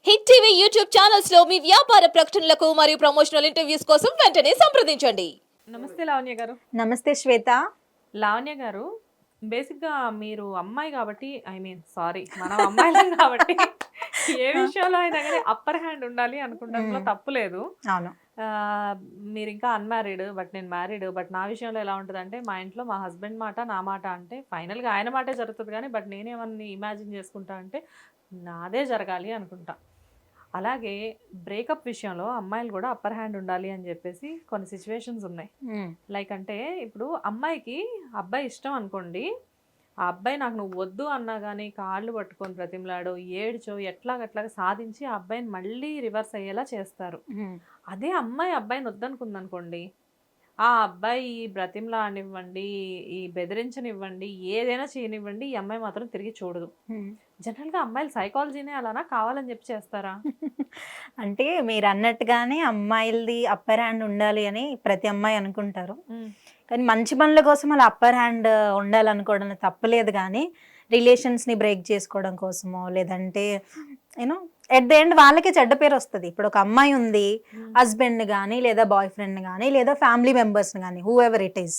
Hit TV YouTube channels లో మీ వ్యాపార ప్రకటనలకు మరియు ప్రమోషనల్ ఇంటర్వ్యూస్ కోసం వెంటనే సంప్రదించండి. నమస్తే లావణ్య గారు. నమస్తే శ్వేత. లావణ్య గారు, బేసిక్గా మీరు అమ్మాయి కాబట్టి, సారీ మనం అమ్మాయిలం కాబట్టి ఏ విషయంలో అయినా కానీ అప్పర్ హ్యాండ్ ఉండాలి అనుకుంటాంలో తప్పు లేదు. అవును. మీరు ఇంకా అన్మ్యారీడ్, బట్ నేను మ్యారీడ్. బట్ నా విషయంలో ఎలా ఉంటుంది అంటే, మా ఇంట్లో మా హస్బెండ్ మాట నా మాట అంటే ఫైనల్గా ఆయన మాటే జరుగుతుంది. కానీ బట్ నేనేమన్నా ఇమాజిన్ చేసుకుంటా అంటే నాదే జరగాలి అనుకుంటా. అలాగే బ్రేకప్ విషయంలో అమ్మాయిలు కూడా అప్పర్ హ్యాండ్ ఉండాలి అని చెప్పేసి కొన్ని సిచ్యువేషన్స్ ఉన్నాయి. లైక్ అంటే ఇప్పుడు అమ్మాయికి అబ్బాయి ఇష్టం అనుకోండి, ఆ అబ్బాయి నాకు నువ్వు వద్దు అన్నా కానీ కాళ్ళు పట్టుకొని ప్రతిమలాడో ఏడ్చో ఎట్లాగట్లాగా సాధించి ఆ అబ్బాయిని మళ్ళీ రివర్స్ అయ్యేలా చేస్తారు. అదే అమ్మాయి అబ్బాయిని వద్దనుకుందనుకోండి, ఆ అబ్బాయి బ్రతిమలాడనివ్వండి, ఈ బెదిరించనివ్వండి, ఏదైనా చేయనివ్వండి, ఈ అమ్మాయి మాత్రం తిరిగి చూడదు. జనరల్గా అమ్మాయిలు సైకాలజీనే అలానా, కావాలని చెప్పి చేస్తారా? అంటే మీరు అన్నట్టుగానే అమ్మాయిలది అప్పర్ హ్యాండ్ ఉండాలి అని ప్రతి అమ్మాయి అనుకుంటారు. కానీ మంచి పనుల కోసం అలా అప్పర్ హ్యాండ్ ఉండాలనుకోవడం తప్పలేదు. కానీ రిలేషన్స్ని బ్రేక్ చేసుకోవడం కోసమో లేదంటే యూనో ఎట్ ద ఎండ్ వాళ్ళకి చెడ్డ పేరు వస్తుంది. ఇప్పుడు ఒక అమ్మాయి ఉంది, హస్బెండ్ కానీ లేదా బాయ్ ఫ్రెండ్ కానీ లేదా ఫ్యామిలీ మెంబర్స్ని కానీ హూ ఎవర్ ఇట్ ఈస్,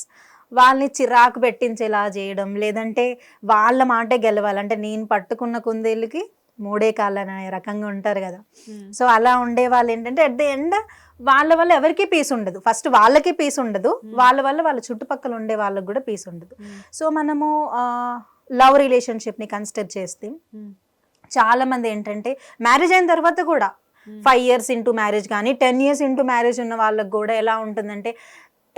వాళ్ళని చిరాకు పెట్టించేలా చేయడం, లేదంటే వాళ్ళ మాటే గెలవాలంటే నేను పట్టుకున్న కుందేళ్ళకి మూడే కాళ్ళు అనే రకంగా ఉంటారు కదా. సో అలా ఉండే వాళ్ళు ఏంటంటే ఎట్ ద ఎండ్ వాళ్ళ వల్ల ఎవరికి పీస్ ఉండదు. ఫస్ట్ వాళ్ళకి పీస్ ఉండదు, వాళ్ళ వల్ల వాళ్ళ చుట్టుపక్కల ఉండే వాళ్ళకి కూడా పీస్ ఉండదు. సో మనము లవ్ రిలేషన్షిప్ని కన్సిడర్ చేస్తే చాలా మంది ఏంటంటే మ్యారేజ్ అయిన తర్వాత కూడా 5 years ఇంటూ మ్యారేజ్ కానీ 10 years ఇంటూ మ్యారేజ్ ఉన్న వాళ్ళకి కూడా ఎలా ఉంటుందంటే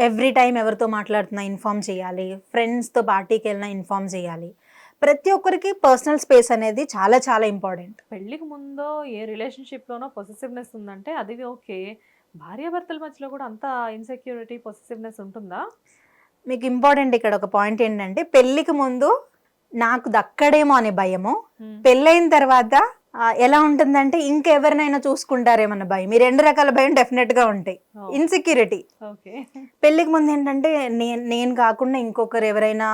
ఎవ్రీ టైం ఎవరితో మాట్లాడుతున్నా ఇన్ఫార్మ్ చేయాలి, ఫ్రెండ్స్తో పార్టీకి వెళ్ళినా ఇన్ఫార్మ్ చేయాలి. ప్రతి ఒక్కరికి పర్సనల్ స్పేస్ అనేది చాలా చాలా ఇంపార్టెంట్. పెళ్ళికి ముందో ఏ రిలేషన్షిప్లోనో పొసెసివ్నెస్ ఉందంటే అది ఓకే, భార్యాభర్తల మధ్యలో కూడా అంత ఇన్సెక్యూరిటీ పొసెసివ్నెస్ ఉంటుందా? మీకు ఇంపార్టెంట్ ఇక్కడ ఒక పాయింట్ ఏంటంటే, పెళ్ళికి ముందు నాకు దక్కడేమో అనే భయము, పెళ్ళైన తర్వాత ఎలా ఉంటుందంటే ఇంకెవరినైనా చూసుకుంటారేమన్న భయం. ఈ 2 రకాల భయం డెఫినెట్గా ఉంటాయి. ఇన్సెక్యూరిటీ. పెళ్ళికి ముందు ఏంటంటే నేను కాకుండా ఇంకొకరు ఎవరైనా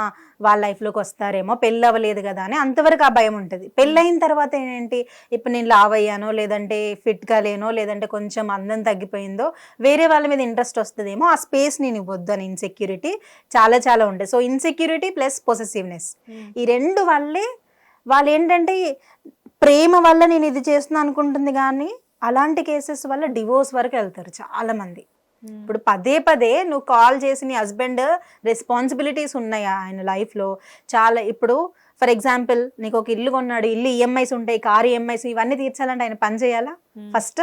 వాళ్ళ లైఫ్లోకి వస్తారేమో, పెళ్ళి అవ్వలేదు కదా అని అంతవరకు ఆ భయం ఉంటుంది. పెళ్ళైన తర్వాత ఏంటి, ఇప్పుడు నేను లావ్ అయ్యానో లేదంటే ఫిట్గా లేనో లేదంటే కొంచెం అందం తగ్గిపోయిందో వేరే వాళ్ళ మీద ఇంట్రెస్ట్ వస్తుందేమో, ఆ స్పేస్ నేను ఇవ్వద్దు అని ఇన్సెక్యూరిటీ చాలా చాలా ఉంటాయి. సో ఇన్సెక్యూరిటీ ప్లస్ పొసెసివ్నెస్, ఈ 2 వల్లే వాళ్ళు ఏంటంటే ప్రేమ వల్ల నేను ఇది చేస్తున్నా అనుకుంటుంది, కానీ అలాంటి కేసెస్ వల్ల డివోర్స్ వరకు వెళ్తారు చాలా మంది. ఇప్పుడు పదే నువ్వు కాల్ చేసి నీ హస్బెండ్ రెస్పాన్సిబిలిటీస్ ఉన్నాయా ఆయన లైఫ్లో చాలా. ఇప్పుడు ఫర్ ఎగ్జాంపుల్ నీకు ఒక ఇల్లు కొన్నాడు, ఇల్లు ఈఎంఐస్ ఉంటాయి, కారు ఈఎంఐస్, ఇవన్నీ తీర్చాలంటే ఆయన పని చేయాలా? ఫస్ట్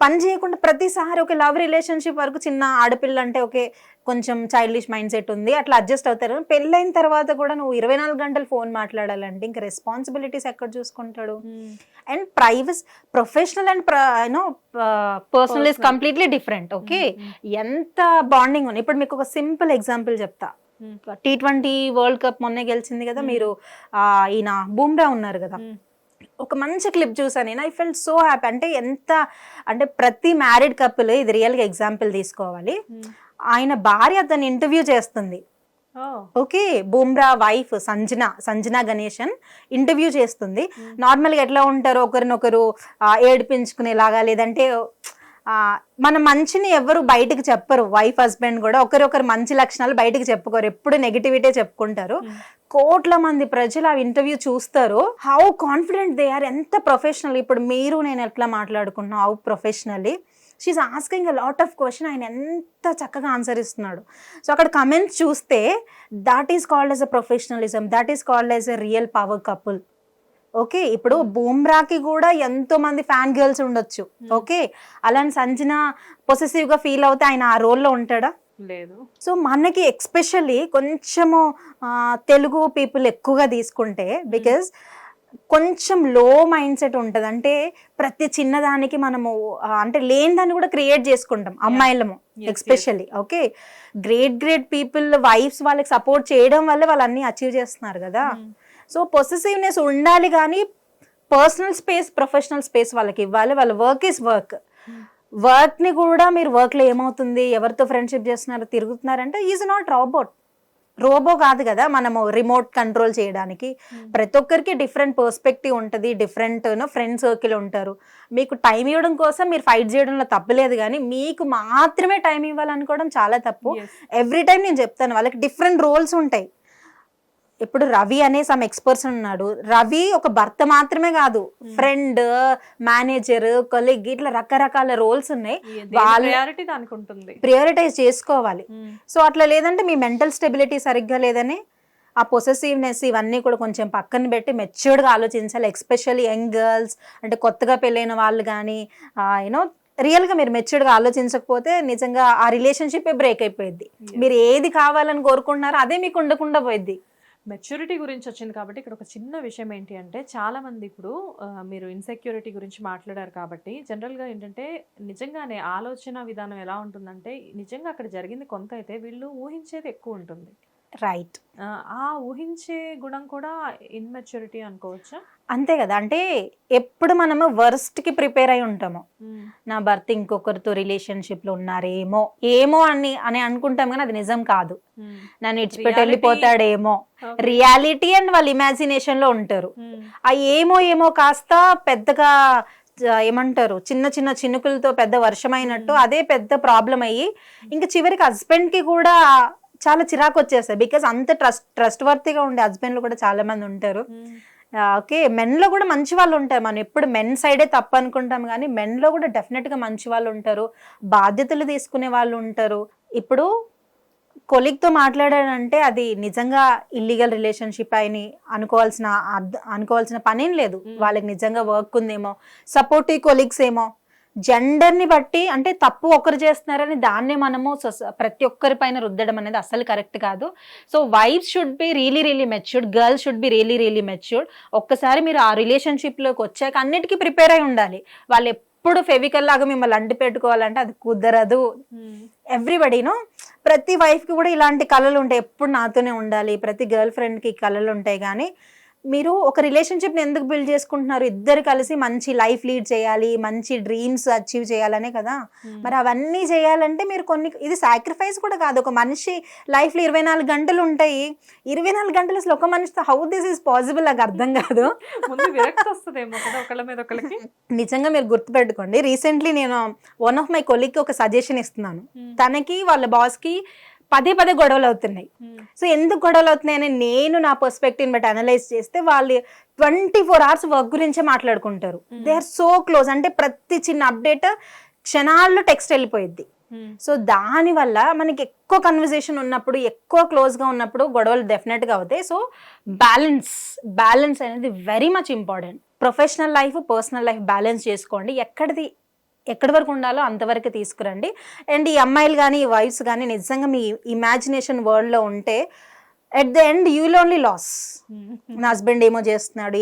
పని చేయకుండా ప్రతిసారి ఒక లవ్ రిలేషన్షిప్ వరకు చిన్న ఆడపిల్ల అంటే ఓకే కొంచెం చైల్డిష్ మైండ్ సెట్ ఉంది అట్లా అడ్జస్ట్ అవుతారు. పెళ్ళైన తర్వాత కూడా నువ్వు 24 గంటలు ఫోన్ మాట్లాడాలంటే ఇంకా రెస్పాన్సిబిలిటీస్ ఎక్కడ చూసుకుంటాడు? And privacy, professional and personal is completely different. Okay, ఎంత బాండింగ్ ఉంది. ఇప్పుడు మీకు ఒక సింపుల్ ఎగ్జాంపుల్ చెప్తా. T20 వరల్డ్ కప్ మొన్నే గెలిచింది కదా, మీరు ఈయన బూమ్రా ఉన్నారు కదా, ఒక మంచి క్లిప్ చూసాను నేను. I felt so happy. అంటే ఎంత అంటే ప్రతి మ్యారీడ్ కపుల్ ఇది రియల్గా ఎగ్జాంపుల్ తీసుకోవాలి. ఆయన భార్య అతను ఇంటర్వ్యూ చేస్తుంది. Okay, Bumrah wife Sanjana Ganesan interview చేస్తుంది. నార్మల్గా ఎట్లా ఉంటారు, ఒకరినొకరు ఏడిపించుకునేలాగా, లేదంటే మన మంచిని ఎవరు బయటకు చెప్పరు. వైఫ్ హస్బెండ్ కూడా ఒకరొకరు మంచి లక్షణాలు బయటకు చెప్పుకోరు, ఎప్పుడు నెగిటివిటీ చెప్పుకుంటారు. కోట్ల మంది ప్రజలు ఆ ఇంటర్వ్యూ చూస్తారు. హౌ కాన్ఫిడెంట్ దే ఆర్, ఎంత ప్రొఫెషనల్. ఇప్పుడు మీరు నేను ఎట్లా మాట్లాడుకుంటున్నాం, how professionally she's asking a lot of question. ఆయన ఎంత చక్కగా ఆన్సర్ ఇస్తున్నాడు. సో అక్కడ కమెంట్స్ చూస్తే that is called as a professionalism, that is called as a real power couple. Okay, ఇప్పుడు బూమ్రాకి కూడా ఎంతో మంది ఫ్యాన్ గర్ల్స్ ఉండొచ్చు. ఓకే, అలాంటి సంజన పొసెసివ్ గా ఫీల్ అవుతే ఆయన ఆ రోల్లో ఉంటాడా? లేదు. సో మనకి ఎక్స్పెషల్లీ కొంచెము తెలుగు పీపుల్ ఎక్కువగా తీసుకుంటే, బికాజ్ కొంచెం లో మైండ్ సెట్ ఉంటుంది. అంటే ప్రతి చిన్నదానికి మనము అంటే లేని దాన్ని కూడా క్రియేట్ చేసుకుంటాం అమ్మాయిలము especially. Okay, great people wives వాళ్ళకి సపోర్ట్ చేయడం వల్ల వాళ్ళు అన్ని అచీవ్ చేస్తున్నారు కదా. సో పొసెసివ్నెస్ ఉండాలి, కానీ పర్సనల్ స్పేస్, ప్రొఫెషనల్ స్పేస్ వాళ్ళకి ఇవ్వాలి. వాళ్ళ వర్క్ ఈస్ వర్క్. వర్క్ని కూడా మీరు వర్క్లో ఏమవుతుంది, ఎవరితో ఫ్రెండ్షిప్ చేస్తున్నారు, తిరుగుతున్నారంటే ఈజ్ నాట్ రాబోట్. రోబో కాదు కదా మనము రిమోట్ కంట్రోల్ చేయడానికి. ప్రతి ఒక్కరికి డిఫరెంట్ పర్స్పెక్టివ్ ఉంటుంది, డిఫరెంట్ ఫ్రెండ్ సర్కిల్ ఉంటారు. మీకు టైం ఇవ్వడం కోసం మీరు ఫైట్ చేయడంలో తప్పలేదు, కానీ మీకు మాత్రమే టైం ఇవ్వాలనుకోవడం చాలా తప్పు. ఎవ్రీ టైం నేను చెప్తాను వాళ్ళకి డిఫరెంట్ రోల్స్ ఉంటాయి. ఇప్పుడు రవి అనే సమ్ ఎక్స్పర్ట్స్ ఉన్నాడు, రవి ఒక భర్త మాత్రమే కాదు, ఫ్రెండ్, మేనేజర్, కొలీగ్, ఇట్లా రకరకాల రోల్స్ ఉన్నాయి. ప్రయారిటీ దానికి ఉంటుంది, ప్రియారిటైజ్ చేసుకోవాలి. సో అట్లా లేదంటే మీ మెంటల్ స్టెబిలిటీ సరిగ్గా లేదని ఆ పొసెసివ్నెస్ ఇవన్నీ కూడా కొంచెం పక్కన పెట్టి మెచ్యూర్డ్గా ఆలోచించాలి. ఎస్పెషల్లీ యంగ్ గర్ల్స్, అంటే కొత్తగా పెళ్ళైన వాళ్ళు కానీ యూనో రియల్గా మీరు మెచ్యూర్డ్గా ఆలోచించకపోతే నిజంగా ఆ రిలేషన్షిప్ బ్రేక్ అయిపోయింది. మీరు ఏది కావాలని కోరుకుంటున్నారో అదే మీకు ఉండకుండా పోయింది. మెచ్యూరిటీ గురించి వచ్చింది కాబట్టి ఇక్కడ ఒక చిన్న విషయం ఏంటి అంటే, చాలా మంది ఇప్పుడు మీరు ఇన్సెక్యూరిటీ గురించి మాట్లాడారు కాబట్టి జనరల్గా ఏంటంటే నిజంగానే ఆలోచన విధానం ఎలా ఉంటుందంటే, నిజంగా అక్కడ జరిగింది కొంత అయితే వీళ్ళు ఊహించేది ఎక్కువ ఉంటుంది. రైట్. ఆ ఊహించే గుణం కూడా ఇన్మెచ్యూరిటీ అనుకోవచ్చా? అంతే కదా, అంటే ఎప్పుడు మనము వర్స్ట్కి ప్రిపేర్ అయి ఉంటాము. నా భర్త ఇంకొకరితో రిలేషన్షిప్లో ఉన్నారేమో ఏమో అని అనుకుంటాం, కానీ అది నిజం కాదు. నన్ను ఇడిచిపెట్టి వెళ్ళిపోతాడేమో రియాలిటీ అండ్ వాళ్ళు ఇమాజినేషన్లో ఉంటారు. ఆ ఏమో కాస్త పెద్దగా ఏమంటారు చిన్న చిన్న చినుకులతో పెద్ద వర్షం అయినట్టు అదే పెద్ద ప్రాబ్లం అయ్యి ఇంకా చివరికి హస్బెండ్కి కూడా చాలా చిరాకు వచ్చేస్తాయి. బికాస్ అంత ట్రస్ట్ వర్తీగా ఉండే హస్బెండ్లు కూడా చాలా మంది ఉంటారు. ఓకే, మెన్లో కూడా మంచి వాళ్ళు ఉంటారు. మనం ఎప్పుడు మెన్ సైడే తప్పు అనుకుంటాం, కానీ మెన్లో కూడా డెఫినెట్గా మంచి వాళ్ళు ఉంటారు, బాధ్యతలు తీసుకునే వాళ్ళు ఉంటారు. ఇప్పుడు కొలీగ్తో మాట్లాడాడంటే అది నిజంగా ఇల్లీగల్ రిలేషన్షిప్ అని అనుకోవాల్సిన పనేం లేదు. వాళ్ళకి నిజంగా వర్క్ ఉందేమో, సపోర్టివ్ కొలీగ్స్ ఏమో. జెండర్ని బట్టి అంటే తప్పు ఒకరు చేస్తున్నారని దాన్నే మనము ప్రతి ఒక్కరి పైన రుద్దడం అనేది అసలు కరెక్ట్ కాదు. So wife should be really matured, girls should be really matured. ఒక్కసారి మీరు ఆ రిలేషన్షిప్లోకి వచ్చాక అన్నిటికీ ప్రిపేర్ అయి ఉండాలి. వాళ్ళు ఎప్పుడు ఫెవికల్ లాగా మిమ్మల్ని అంటి పెట్టుకోవాలంటే అది కుదరదు. ఎవ్రీబడీను ప్రతి వైఫ్కి కూడా ఇలాంటి కళలు ఉంటాయి, ఎప్పుడు నాతోనే ఉండాలి. ప్రతి గర్ల్ ఫ్రెండ్కి కళలు ఉంటాయి. కానీ మీరు ఒక రిలేషన్షిప్ని ఎందుకు బిల్డ్ చేసుకుంటున్నారు? ఇద్దరు కలిసి మంచి లైఫ్ లీడ్ చేయాలి, మంచి డ్రీమ్స్ అచీవ్ చేయాలనే కదా. మరి అవన్నీ చేయాలంటే మీరు ఇది సాక్రిఫైస్ కూడా కాదు. ఒక మనిషి లైఫ్లో 24 గంటలు ఉంటాయి. 24 గంటలు అసలు ఒక మనిషితో హౌ దిస్ ఈస్ పాసిబుల్ నాకు అర్థం కాదు. నిజంగా మీరు గుర్తుపెట్టుకోండి, రీసెంట్లీ నేను వన్ ఆఫ్ మై కొలీగ్కి ఒక సజెషన్ ఇస్తున్నాను. తనకి వాళ్ళ బాస్కి పదే గొడవలు అవుతున్నాయి. సో ఎందుకు గొడవలు అవుతున్నాయని నేను నా పర్స్పెక్టివ్ని బట్టి అనలైజ్ చేస్తే వాళ్ళు 24 hours వర్క్ గురించే మాట్లాడుకుంటారు. దే ఆర్ సో క్లోజ్, అంటే ప్రతి చిన్న అప్డేట్ క్షణాల్లో టెక్స్ట్ వెళ్ళిపోయింది. సో దానివల్ల మనకి ఎక్కువ కన్వర్జేషన్ ఉన్నప్పుడు, ఎక్కువ క్లోజ్గా ఉన్నప్పుడు గొడవలు డెఫినెట్గా అవుతాయి. సో బ్యాలెన్స్ అనేది very much important. Professional life, personal life balance చేసుకోండి. ఎక్కడి వరకు ఉండాలో అంతవరకు తీసుకురండి. అండ్ ఈ అమ్మాయిలు కానీ ఈ వైఫ్స్ కానీ నిజంగా మీ ఇమాజినేషన్ వరల్డ్లో ఉంటే at the end you will only lose. నా హస్బెండ్ ఏమో చేస్తున్నాడు,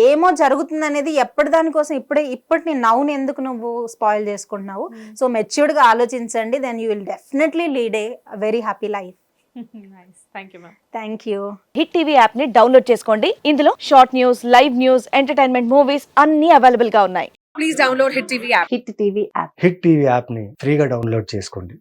ఏమో జరుగుతుంది అనేది ఎప్పటి దానికోసం ఇప్పటి నవ్వుని ఎందుకు నువ్వు స్పాయిల్ చేసుకుంటున్నావు? సో మెచ్యూర్డ్గా ఆలోచించండి, then you will definitely lead a very happy life. Thank you. Hit TV app ని డౌన్లోడ్ చేసుకోండి. ఇందులో short news, live news, entertainment movies అన్ని అవైలబుల్ గా ఉన్నాయి. Please download hit TV app. Hit TV app. Hit TV యాప్ని ఫ్రీగా download చేసుకోండి.